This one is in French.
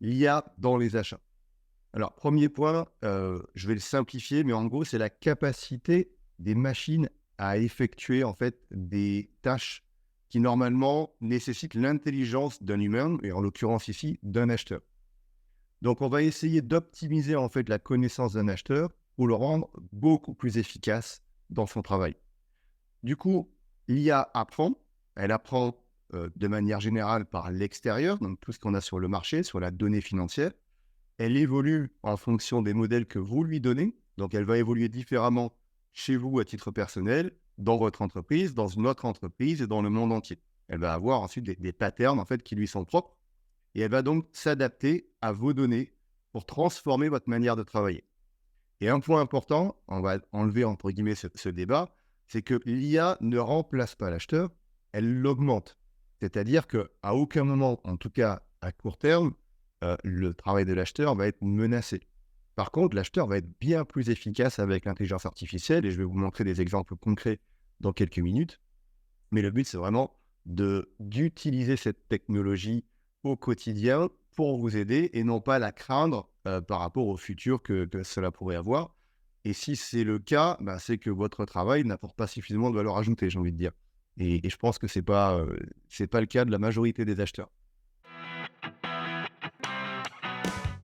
l'IA dans les achats. Alors, premier point, je vais le simplifier, mais en gros, c'est la capacité des machines à effectuer en fait des tâches qui normalement nécessitent l'intelligence d'un humain, et en l'occurrence ici, d'un acheteur. Donc, on va essayer d'optimiser en fait la connaissance d'un acheteur pour le rendre beaucoup plus efficace dans son travail. Du coup, l'IA apprend, elle apprend de manière générale par l'extérieur, donc tout ce qu'on a sur le marché, sur la donnée financière. Elle évolue en fonction des modèles que vous lui donnez. Donc, elle va évoluer différemment chez vous à titre personnel, dans votre entreprise, dans une autre entreprise et dans le monde entier. Elle va avoir ensuite des patterns en fait, qui lui sont propres et elle va donc s'adapter à vos données pour transformer votre manière de travailler. Et un point important, on va enlever entre guillemets ce débat, c'est que l'IA ne remplace pas l'acheteur, elle l'augmente. C'est-à-dire qu'à aucun moment, en tout cas à court terme, le travail de l'acheteur va être menacé. Par contre, l'acheteur va être bien plus efficace avec l'intelligence artificielle et je vais vous montrer des exemples concrets dans quelques minutes. Mais le but, c'est vraiment d'utiliser cette technologie au quotidien pour vous aider et non pas la craindre par rapport au futur que cela pourrait avoir. Et si c'est le cas, bah, c'est que votre travail n'apporte pas suffisamment de valeur ajoutée, j'ai envie de dire. Et je pense que c'est pas le cas de la majorité des acheteurs.